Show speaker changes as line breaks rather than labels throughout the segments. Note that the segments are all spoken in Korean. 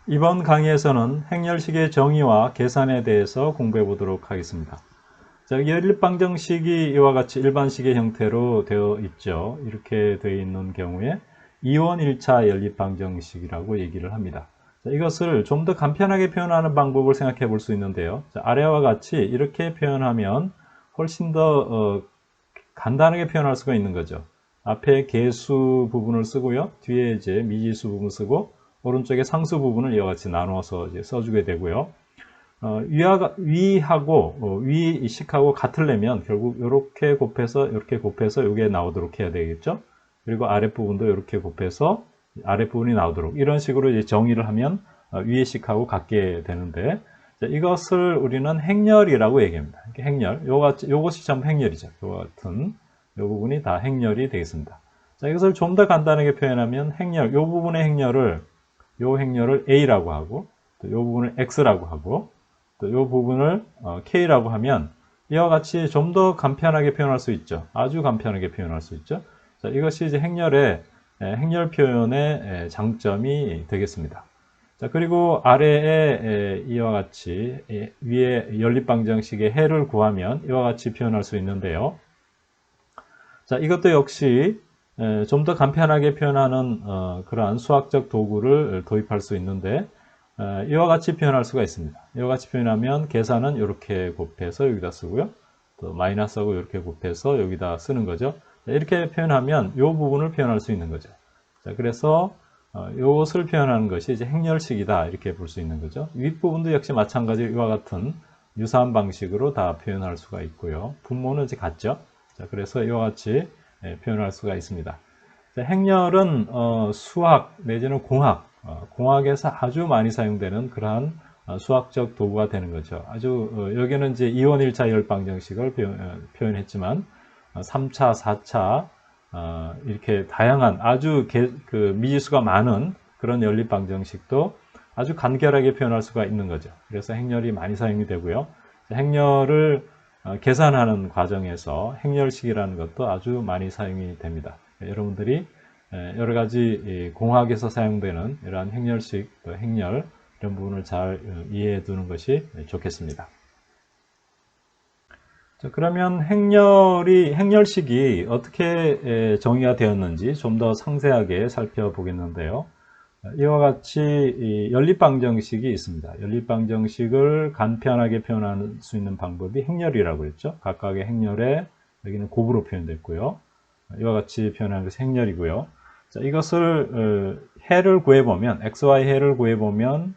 이번 강의에서는 행렬식의 정의와 계산에 대해서 공부해 보도록 하겠습니다. 자, 연립방정식이 이와 같이 일반식의 형태로 되어 있죠. 이렇게 되어 있는 경우에 2원 1차 연립방정식이라고 얘기를 합니다. 자, 이것을 좀 더 간편하게 표현하는 방법을 생각해 볼 수 있는데요. 자, 아래와 같이 이렇게 표현하면 훨씬 더 간단하게 표현할 수가 있는 거죠. 앞에 계수 부분을 쓰고요. 뒤에 이제 미지수 부분 쓰고 오른쪽에 상수 부분을 이와 같이 나누어서 이제 써주게 되고요. 위하고 위식하고 같으려면 결국 이렇게 곱해서 이렇게 곱해서 이게 나오도록 해야 되겠죠. 그리고 아랫부분도 이렇게 곱해서 아랫부분이 나오도록 이런 식으로 이제 정의를 하면 위의 식하고 같게 되는데, 자, 이것을 우리는 행렬이라고 얘기합니다. 행렬, 요것이 전부 행렬이죠. 이와 같은 이 부분이 다 행렬이 되겠습니다. 자, 이것을 좀 더 간단하게 표현하면 행렬, 이 부분의 행렬을 요 행렬을 A라고 하고 또 요 부분을 X라고 하고 또 요 부분을 K라고 하면 이와 같이 좀 더 간편하게 표현할 수 있죠. 아주 간편하게 표현할 수 있죠. 자, 이것이 이제 행렬 표현의 장점이 되겠습니다. 자, 그리고 아래에 이와 같이 위에 연립방정식의 해를 구하면 이와 같이 표현할 수 있는데요. 자, 이것도 역시 좀 더 간편하게 표현하는 그러한 수학적 도구를 도입할 수 있는데, 이와 같이 표현할 수가 있습니다. 이와 같이 표현하면 계산은 이렇게 곱해서 여기다 쓰고요. 또 마이너스하고 이렇게 곱해서 여기다 쓰는 거죠. 자, 이렇게 표현하면 이 부분을 표현할 수 있는 거죠. 자, 그래서 이것을 표현하는 것이 이제 행렬식이다 이렇게 볼 수 있는 거죠. 윗부분도 역시 마찬가지로 이와 같은 유사한 방식으로 다 표현할 수가 있고요. 분모는 이제 같죠. 자, 그래서 이와 같이 표현할 수가 있습니다. 자, 행렬은 수학 내지는 공학에서 아주 많이 사용되는 그러한 수학적 도구가 되는 거죠. 아주 여기는 이제 2원 1차 열방정식을 표현했지만 3차, 4차 이렇게 다양한 아주 그 미지수가 많은 그런 연립방정식도 아주 간결하게 표현할 수가 있는 거죠. 그래서 행렬이 많이 사용이 되고요. 행렬을 계산하는 과정에서 행렬식이라는 것도 아주 많이 사용이 됩니다. 여러분들이 여러 가지 공학에서 사용되는 이러한 행렬식, 또 행렬 이런 부분을 잘 이해해 두는 것이 좋겠습니다. 자, 그러면 행렬식이 어떻게 정의가 되었는지 좀 더 상세하게 살펴보겠는데요. 이와 같이 연립방정식이 있습니다. 연립방정식을 간편하게 표현할 수 있는 방법이 행렬이라고 했죠. 각각의 행렬에 여기는 곱으로 표현됐고요. 이와 같이 표현하는 것이 행렬이고요. 자, 이것을 해를 구해보면 xy 해를 구해보면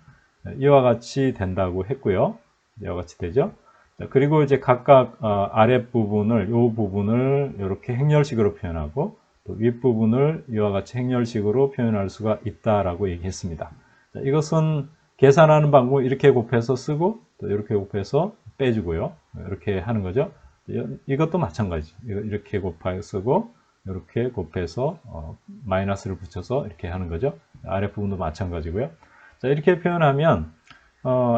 이와 같이 된다고 했고요. 이와 같이 되죠. 자, 그리고 이제 각각 아랫부분을 이 부분을 이렇게 행렬식으로 표현하고 또 윗부분을 이와 같이 행렬식으로 표현할 수가 있다라고 얘기했습니다. 자, 이것은 계산하는 방법 이렇게 곱해서 쓰고 또 이렇게 곱해서 빼주고요. 이렇게 하는 거죠. 이것도 마찬가지. 이렇게 곱하여 쓰고 이렇게 곱해서 마이너스를 붙여서 이렇게 하는 거죠. 아랫부분도 마찬가지고요. 자, 이렇게 표현하면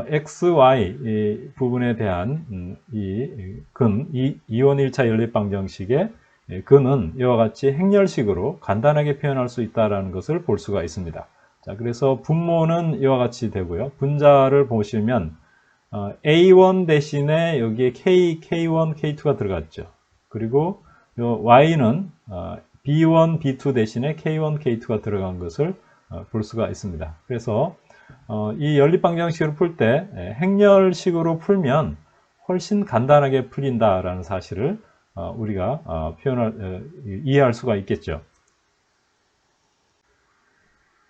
x, y 부분에 대한 이원 1차 연립방정식의 근은 이와 같이 행렬식으로 간단하게 표현할 수 있다는 것을 볼 수가 있습니다. 자, 그래서 분모는 이와 같이 되고요. 분자를 보시면 A1 대신에 여기에 K1, K2가 들어갔죠. 그리고 Y는 B1, B2 대신에 K1, K2가 들어간 것을 볼 수가 있습니다. 그래서 이 연립방정식을 풀 때 행렬식으로 풀면 훨씬 간단하게 풀린다라는 사실을 우리가 이해할 수가 있겠죠.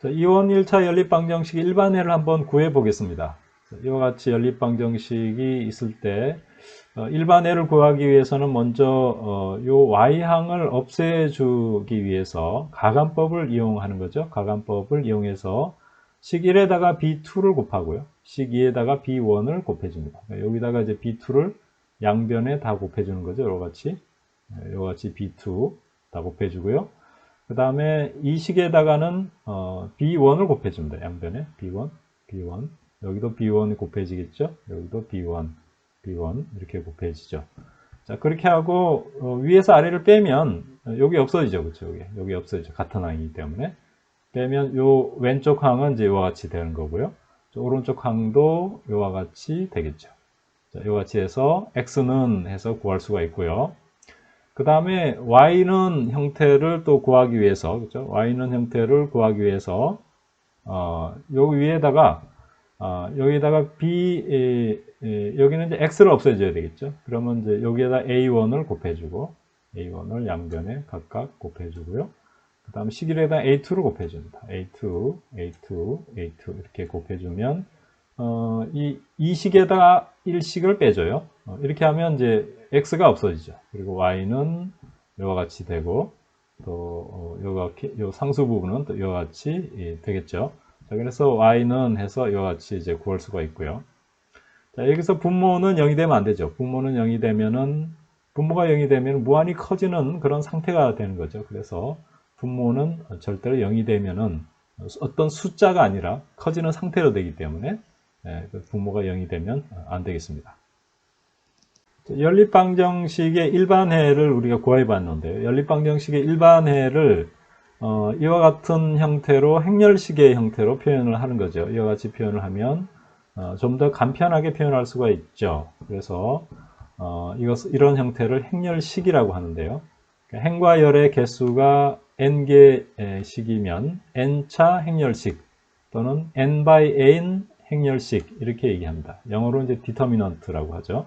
자, 이원 1차 연립방정식 일반해를 한번 구해 보겠습니다. 이와 같이 연립방정식이 있을 때 일반해를 구하기 위해서는 먼저 요 y항을 없애주기 위해서 가간법을 이용하는 거죠. 가간법을 이용해서 식 1에다가 b2를 곱하고요. 식 2에다가 b1을 곱해줍니다. 여기다가 이제 b2를 양변에 다 곱해주는 거죠. 이와 같이 b2 다 곱해주고요. 그 다음에 이 식에다가는 b1을 곱해줍니다. 양변에 b1 여기도 b1이 곱해지겠죠. 여기도 b1 이렇게 곱해지죠. 자, 그렇게 하고 위에서 아래를 빼면 여기 없어지죠. 그렇죠? 여기 없어지죠. 같은 항이기 때문에 빼면 요 왼쪽 항은 이제 이와 같이 되는 거고요. 오른쪽 항도 이와 같이 되겠죠. 자, 이와 같이 해서 x는 해서 구할 수가 있고요. 그 다음에 y는 형태를 또 구하기 위해서, 그렇죠? y는 형태를 구하기 위해서 여기 위에다가 여기다가 여기는 이제 x를 없애줘야 되겠죠. 그러면 이제 여기에다 a1을 곱해주고 a1을 양변에 각각 곱해주고요. 그 다음에 식일에다 a2를 곱해줍니다. a2, a2, a2 이렇게 곱해주면 이 식에다가 1식을 빼줘요. 이렇게 하면 이제 x가 없어지죠. 그리고 y는 이와 같이 되고 또 요 상수 부분은 또 이와 같이 되겠죠. 자, 그래서 y는 해서 이와 같이 이제 구할 수가 있고요. 자, 여기서 분모는 0이 되면 안 되죠. 분모는 0이 되면은 분모가 0이 되면 무한히 커지는 그런 상태가 되는 거죠. 그래서 분모는 절대로 0이 되면은 어떤 숫자가 아니라 커지는 상태로 되기 때문에 분모가 0이 되면 안 되겠습니다. 연립방정식의 일반해를 우리가 구해 봤는데요. 연립방정식의 일반해를 이와 같은 형태로 행렬식의 형태로 표현을 하는 거죠. 이와 같이 표현을 하면 좀 더 간편하게 표현할 수가 있죠. 그래서 이런 형태를 행렬식이라고 하는데요. 행과 열의 개수가 n개씩이면 n차 행렬식 또는 n by n 행렬식 이렇게 얘기합니다. 영어로 이제 디터미넌트라고 하죠.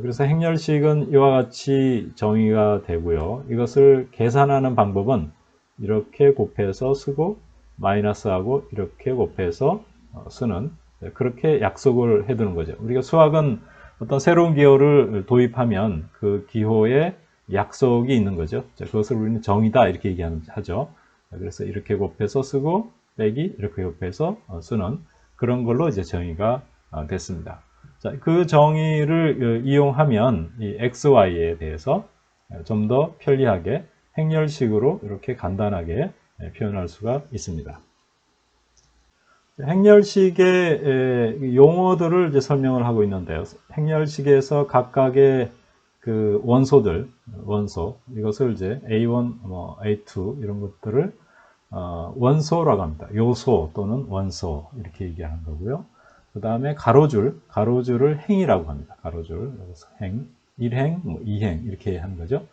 그래서 행렬식은 이와 같이 정의가 되고요. 이것을 계산하는 방법은 이렇게 곱해서 쓰고 마이너스하고 이렇게 곱해서 쓰는 그렇게 약속을 해두는 거죠. 우리가 수학은 어떤 새로운 기호를 도입하면 그 기호에 약속이 있는 거죠. 그것을 우리는 정의다 이렇게 얘기하죠. 그래서 이렇게 곱해서 쓰고 빼기 이렇게 곱해서 쓰는 그런 걸로 이제 정의가 됐습니다. 자, 그 정의를 이용하면 이 xy에 대해서 좀 더 편리하게 행렬식으로 이렇게 간단하게 표현할 수가 있습니다. 행렬식의 용어들을 이제 설명을 하고 있는데요. 행렬식에서 각각의 그 원소 이것을 이제 A1, A2 이런 것들을 원소라고 합니다. 요소 또는 원소 이렇게 얘기하는 거고요. 그 다음에 가로줄을 행이라고 합니다. 가로줄, 행, 1행, 2행 이렇게 하는 거죠.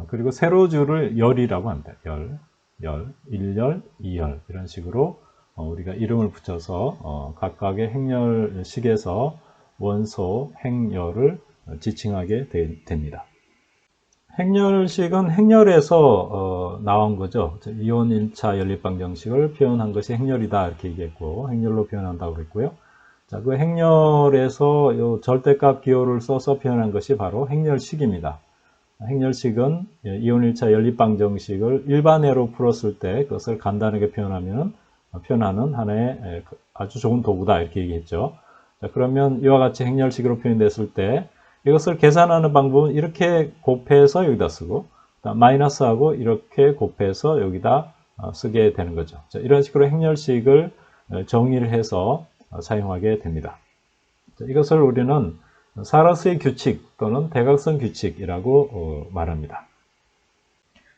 그리고 세로줄을 열이라고 합니다. 열, 1열, 2열 이런 식으로 우리가 이름을 붙여서 각각의 행렬식에서 원소, 행열을 지칭하게 됩니다. 행렬식은 행렬에서 나온 거죠. 이온 1차 연립방정식을 표현한 것이 행렬이다 이렇게 얘기했고 행렬로 표현한다고 그랬고요. 자, 그 행렬에서 요 절대값 기호를 써서 표현한 것이 바로 행렬식입니다. 행렬식은 이온 1차 연립방정식을 일반해로 풀었을 때 그것을 간단하게 표현하는 하나의 아주 좋은 도구다 이렇게 얘기했죠. 자, 그러면 이와 같이 행렬식으로 표현됐을 때 이것을 계산하는 방법은 이렇게 곱해서 여기다 쓰고 마이너스하고 이렇게 곱해서 여기다 쓰게 되는 거죠. 자, 이런 식으로 행렬식을 정의를 해서 사용하게 됩니다. 자, 이것을 우리는 사라스의 규칙 또는 대각선 규칙이라고 말합니다.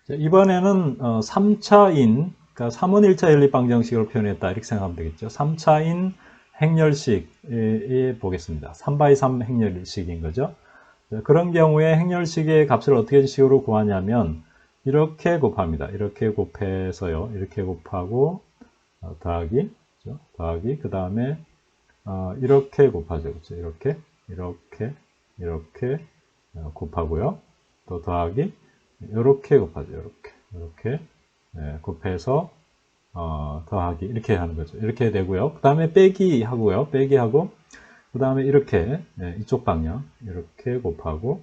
자, 이번에는 3차인 그러니까 3원 1차 연립방정식으로 표현했다 이렇게 생각하면 되겠죠. 3차인 행렬식에 보겠습니다. 3x3 행렬식인 거죠. 그런 경우에 행렬식의 값을 어떻게 식으로 구하냐면 이렇게 곱합니다. 이렇게 곱해서요. 이렇게 곱하고 더하기, 그렇죠? 더하기 그 다음에 이렇게 곱하죠. 그렇죠? 이렇게 곱하고요. 또 더하기 이렇게 곱하죠. 이렇게 곱해서 더하기 이렇게 하는 거죠. 이렇게 되고요. 그 다음에 빼기 하고요. 빼기 하고 그 다음에 이렇게 이쪽 방향 이렇게 곱하고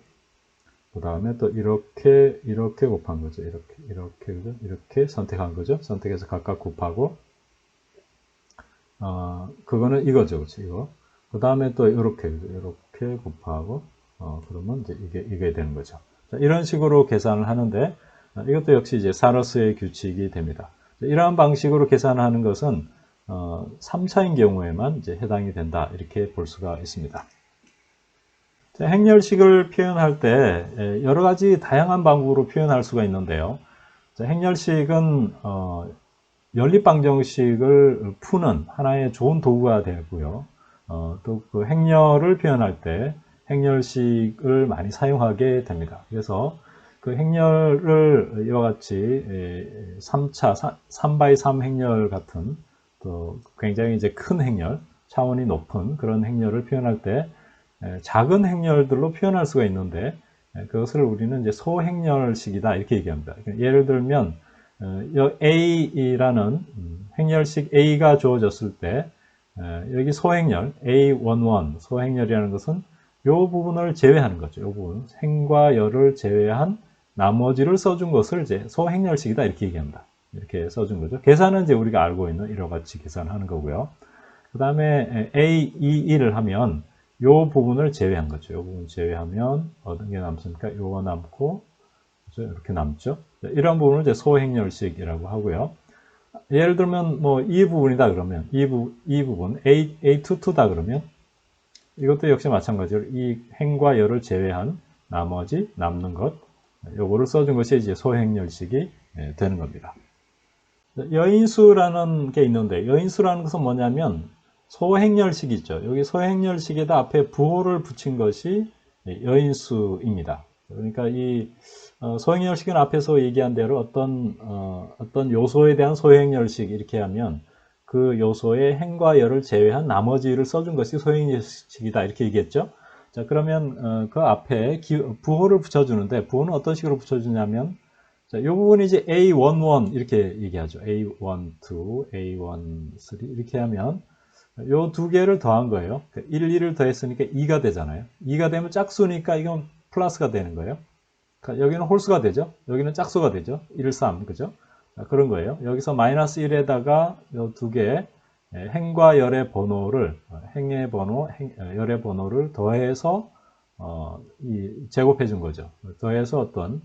그 다음에 또 이렇게 곱한 거죠. 이렇게 선택한 거죠. 선택해서 각각 곱하고 그거는 이거죠. 그렇죠? 이거. 그 다음에 또 이렇게 곱하고 그러면 이제 이게 되는 거죠. 자, 이런 식으로 계산을 하는데 이것도 역시 이제 사러스의 규칙이 됩니다. 이러한 방식으로 계산하는 것은 3차인 경우에만 이제 해당이 된다 이렇게 볼 수가 있습니다. 자, 행렬식을 표현할 때 여러 가지 다양한 방법으로 표현할 수가 있는데요. 자, 행렬식은 연립방정식을 푸는 하나의 좋은 도구가 되고요. 또 그 행렬을 표현할 때 행렬식을 많이 사용하게 됩니다. 그래서 그 행렬을 이와 같이 3x3 행렬 같은 또 굉장히 이제 큰 행렬, 차원이 높은 그런 행렬을 표현할 때 작은 행렬들로 표현할 수가 있는데 그것을 우리는 이제 소행렬식이다 이렇게 얘기합니다. 예를 들면 A라는 행렬식 A가 주어졌을 때 여기 소행렬 A11 소행렬이라는 것은 이 부분을 제외하는 거죠. 이 부분 행과 열을 제외한 나머지를 써준 것을 이제 소행렬식이다 이렇게 얘기합니다. 이렇게 써준 거죠. 계산은 이제 우리가 알고 있는 이와 같이 계산하는 거고요. 그 다음에 A21을 하면 이 부분을 제외한 거죠. 이 부분 제외하면 어떤 게 남습니까? 요거 남고 이렇게 남죠. 이런 부분을 이제 소행렬식이라고 하고요. 예를 들면 뭐 이 부분이다 그러면 이 부분 A22다 그러면 이것도 역시 마찬가지로 이 행과 열을 제외한 나머지 남는 것 요거를 써준 것이 이제 소행렬식이 되는 겁니다. 여인수라는 게 있는데 여인수라는 것은 뭐냐면 소행렬식이죠. 여기 소행렬식에다 앞에 부호를 붙인 것이 여인수입니다. 그러니까 이 소행렬식은 앞에서 얘기한 대로 어떤 요소에 대한 소행렬식 이렇게 하면 그 요소의 행과 열을 제외한 나머지를 써준 것이 소행렬식이다 이렇게 얘기했죠. 자 그러면 그 앞에 부호를 붙여주는데 부호는 어떤 식으로 붙여주냐면 자, 이 부분이 이제 A11 이렇게 얘기하죠. A12, A13 이렇게 하면 요 두 개를 더한 거예요. 1, 2를 더했으니까 2가 되잖아요. 2가 되면 짝수니까 이건 플러스가 되는 거예요. 여기는 홀수가 되죠. 여기는 짝수가 되죠. 1, 3, 그죠? 그런 거예요. 여기서 마이너스 1에다가 요 두 개 행과 열의 번호를 행의 번호, 열의 번호를 더해서 제곱해 준 거죠. 더해서 어떤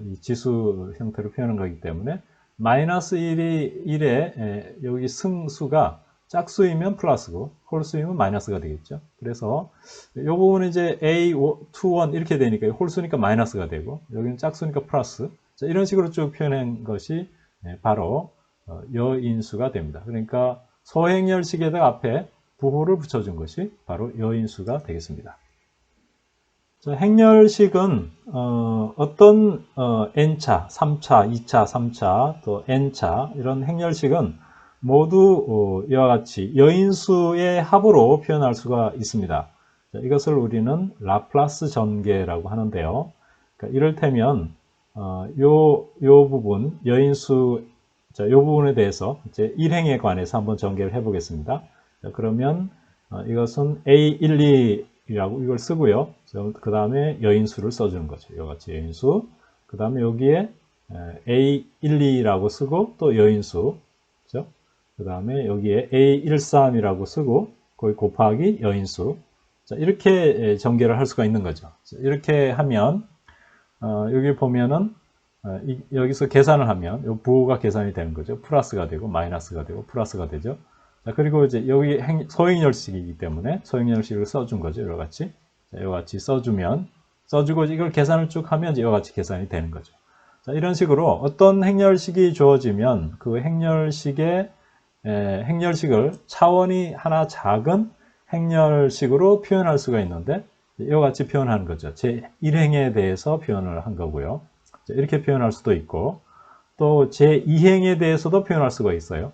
이 지수 형태로 표현한 거기 때문에 마이너스 1에 여기 승수가 짝수이면 플러스고 홀수이면 마이너스가 되겠죠. 그래서 이 부분은 이제 A21 이렇게 되니까 홀수니까 마이너스가 되고 여기는 짝수니까 플러스 자, 이런 식으로 쭉 표현한 것이 바로 여인수가 됩니다. 그러니까 소행렬식에다가 앞에 부호를 붙여준 것이 바로 여인수가 되겠습니다. 자, 행렬식은 어떤 n차, 3차, 2차, 3차, 또 n차 이런 행렬식은 모두 이와 같이 여인수의 합으로 표현할 수가 있습니다. 자, 이것을 우리는 라플라스 전개라고 하는데요. 그러니까 이를테면 요 부분 여인수 자, 요 부분에 대해서 이제 일행에 관해서 한번 전개를 해보겠습니다. 자, 그러면 이것은 A12이라고 이걸 쓰고요. 그 다음에 여인수를 써주는 거죠. 이와 같이 여인수. 그 다음에 여기에 A12라고 쓰고 또 여인수. 그죠? 그 다음에 여기에 A13이라고 쓰고 거기 곱하기 여인수. 자, 이렇게 전개를 할 수가 있는 거죠. 자, 이렇게 하면 여기 보면은 여기서 계산을 하면 이 부호가 계산이 되는 거죠. 플러스가 되고 마이너스가 되고 플러스가 되죠. 자, 그리고 이제 여기 소행렬식이기 때문에 소행렬식을 써준 거죠. 이와 같이. 자, 이와 같이 써주고 이걸 계산을 쭉 하면 이제 이와 같이 계산이 되는 거죠. 자, 이런 식으로 어떤 행렬식이 주어지면 그 행렬식을 차원이 하나 작은 행렬식으로 표현할 수가 있는데 이와 같이 표현하는 거죠. 제1행에 대해서 표현을 한 거고요. 이렇게 표현할 수도 있고 또 제2행에 대해서도 표현할 수가 있어요.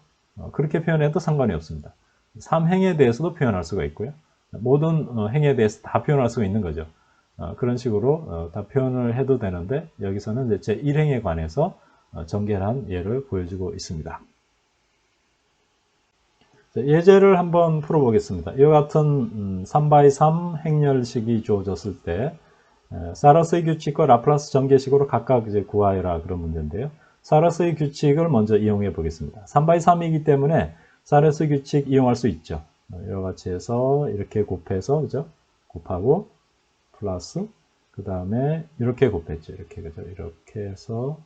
그렇게 표현해도 상관이 없습니다. 3행에 대해서도 표현할 수가 있고요. 모든 행에 대해서 다 표현할 수가 있는 거죠. 그런 식으로 다 표현을 해도 되는데 여기서는 이제 제1행에 관해서 전개한 예를 보여주고 있습니다. 예제를 한번 풀어보겠습니다. 이와 같은 3x3 행렬식이 주어졌을 때 사라스의 규칙과 라플라스 전개식으로 각각 이제 구하여라 그런 문제인데요. 사라스의 규칙을 먼저 이용해 보겠습니다. 3x3이기 때문에 사라스의 규칙 이용할 수 있죠. 이와 같이 해서 이렇게 곱해서 그죠? 곱하고 플러스 그 다음에 이렇게 곱했죠. 이렇게 그죠? 이렇게 해서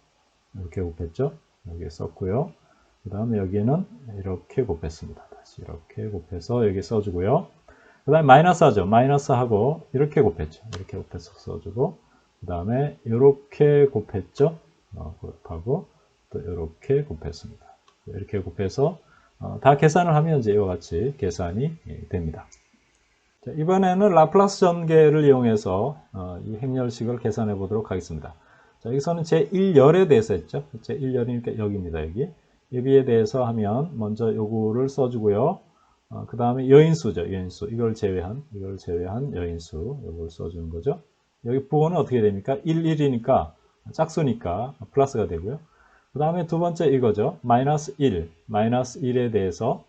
이렇게 곱했죠. 여기에 썼고요. 그 다음에 여기는 이렇게 곱했습니다. 다시 이렇게 곱해서 여기 써주고요. 그 다음에 마이너스 하죠. 마이너스 하고 이렇게 곱했죠. 이렇게 곱해서 써주고 그 다음에 이렇게 곱했죠. 곱하고 또 이렇게 곱했습니다. 이렇게 곱해서 다 계산을 하면 이제 이와 같이 계산이 됩니다. 자, 이번에는 라플라스 전개를 이용해서 이 행렬식을 계산해 보도록 하겠습니다. 자, 여기서는 제1열에 대해서 했죠. 제1열이니까 여기입니다. 여기에 대해서 하면 먼저 요거를 써주고요. 그 다음에 여인수죠. 여인수. 이걸 제외한 여인수. 요걸 써주는 거죠. 여기 부호는 어떻게 됩니까? 1, 1이니까 짝수니까 플러스가 되고요. 그 다음에 두 번째 이거죠. 마이너스 1. 마이너스 1에 대해서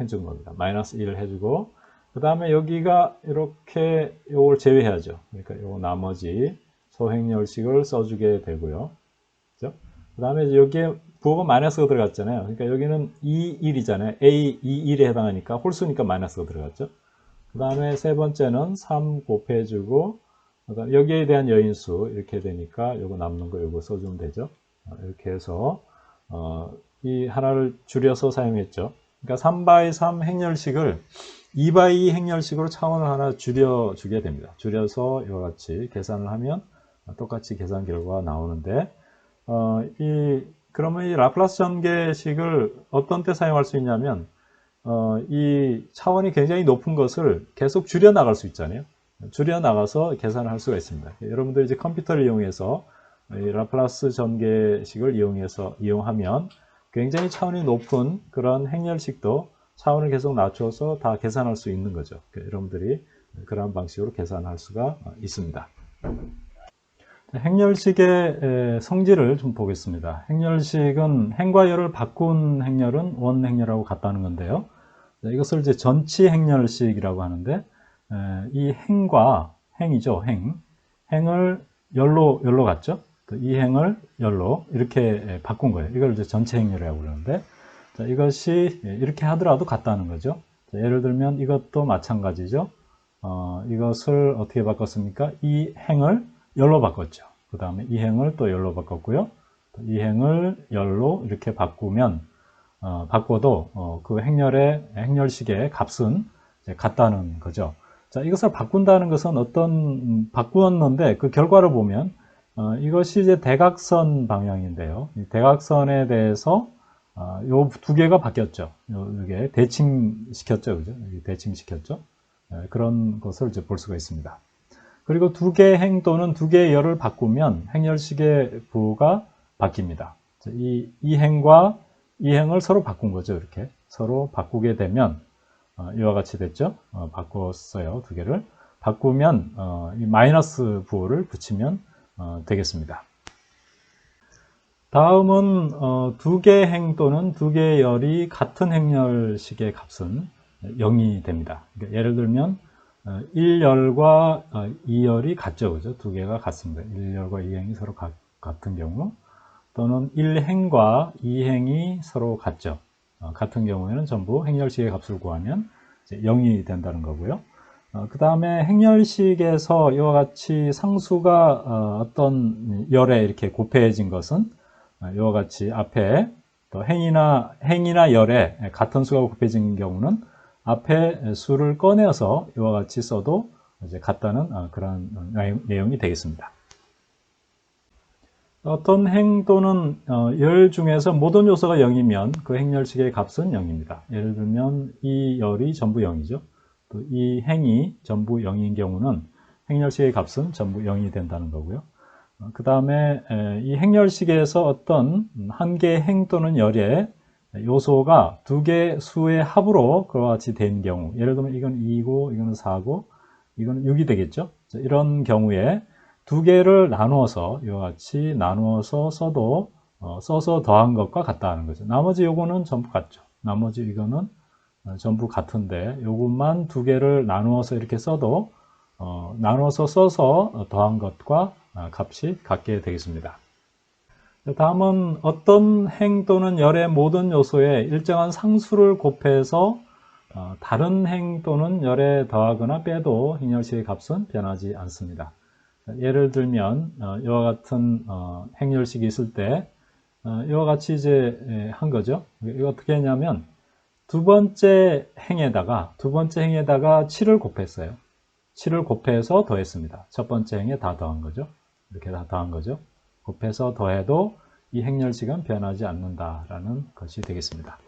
해준 겁니다. 마이너스 1을 해주고 그 다음에 여기가 이렇게 요걸 제외해야죠. 그러니까 요 나머지 소행렬식을 써주게 되고요. 그죠? 그 다음에 여기에 부호가 마이너스가 들어갔잖아요. 그러니까 여기는 2, 1이잖아요. A, 2, 1에 해당하니까 홀수니까 마이너스가 들어갔죠. 그 다음에 세 번째는 3 곱해주고 그다음 여기에 대한 여인수 이렇게 되니까 요거 남는 거 요거 써주면 되죠. 이렇게 해서 이 하나를 줄여서 사용했죠. 그러니까 3x3 행렬식을 2x2 행렬식으로 차원을 하나 줄여주게 됩니다. 줄여서 이와 같이 계산을 하면 똑같이 계산 결과가 나오는데 그러면 이 라플라스 전개식을 어떤 때 사용할 수 있냐면 이 차원이 굉장히 높은 것을 계속 줄여 나갈 수 있잖아요. 줄여 나가서 계산을 할 수가 있습니다. 여러분들 이제 컴퓨터를 이용해서 이 라플라스 전개식을 이용하면 굉장히 차원이 높은 그런 행렬식도 차원을 계속 낮춰서 다 계산할 수 있는 거죠. 여러분들이 그런 방식으로 계산할 수가 있습니다. 행렬식의 성질을 좀 보겠습니다. 행렬식은 행과 열을 바꾼 행렬은 원행렬하고 같다는 건데요. 이것을 이제 전치 행렬식이라고 하는데 이 행이죠. 행을 열로 갔죠. 이 행을 열로 이렇게 바꾼 거예요. 이걸 이제 전체 행렬이라고 그러는데 자, 이것이 이렇게 하더라도 같다는 거죠. 자, 예를 들면 이것도 마찬가지죠. 이것을 어떻게 바꿨습니까? 이 행을 열로 바꿨죠. 그 다음에 이 행을 또 열로 바꿨고요. 이 행을 열로 이렇게 바꿔도 그 행렬식의 값은 같다는 거죠. 자, 이것을 바꾼다는 것은 바꾸었는데 그 결과를 보면 이것이 이제 대각선 방향인데요. 이 대각선에 대해서 요 두 개가 바뀌었죠. 이게 대칭시켰죠, 그죠? 대칭시켰죠. 그런 것을 이제 볼 수가 있습니다. 그리고 두 개의 행 또는 두 개의 열을 바꾸면 행렬식의 부호가 바뀝니다. 이 행과 이 행을 서로 바꾼 거죠. 이렇게 서로 바꾸게 되면 이와 같이 됐죠. 바꿨어요. 두 개를 바꾸면 이 마이너스 부호를 붙이면 되겠습니다. 다음은 두 개의 행 또는 두 개의 열이 같은 행렬식의 값은 0이 됩니다. 그러니까 예를 들면 1열과 2열이 같죠. 그죠? 두 개가 같습니다. 1열과 2행이 서로 같은 경우 또는 1행과 2행이 서로 같죠. 같은 경우에는 전부 행렬식의 값을 구하면 이제 0이 된다는 거고요. 그 다음에 행렬식에서 이와 같이 상수가 어떤 열에 이렇게 곱해진 것은 이와 같이 앞에 또 행이나 열에 같은 수가 곱해진 경우는 앞에 수를 꺼내서 이와 같이 써도 이제 같다는 그런 내용이 되겠습니다. 어떤 행 또는 열 중에서 모든 요소가 0이면 그 행렬식의 값은 0입니다. 예를 들면 이 열이 전부 0이죠. 또 이 행이 전부 0인 경우는 행렬식의 값은 전부 0이 된다는 거고요. 그 다음에 이 행렬식에서 어떤 한 개의 행 또는 열의 요소가 두 개의 수의 합으로 그와 같이 된 경우, 예를 들면 이건 2고 이거는 4고 이거는 6이 되겠죠. 이런 경우에 두 개를 나누어서 이와 같이 나누어서 써서 더한 것과 같다는 거죠. 나머지 요거는 전부 같죠. 나머지 이거는 전부 같은데 요것만 두 개를 나누어서 이렇게 써도 나누어서 써서 더한 것과 값이 같게 되겠습니다. 다음은 어떤 행 또는 열의 모든 요소에 일정한 상수를 곱해서 다른 행 또는 열에 더하거나 빼도 행렬식의 값은 변하지 않습니다. 예를 들면 이와 같은 행렬식이 있을 때 이와 같이 이제 한 거죠. 이거 어떻게 했냐면 두 번째 행에다가 7을 곱했어요. 7을 곱해서 더했습니다. 첫 번째 행에 다 더한 거죠. 이렇게 다 더한 거죠. 곱해서 더해도 이 행렬식은 변하지 않는다라는 것이 되겠습니다.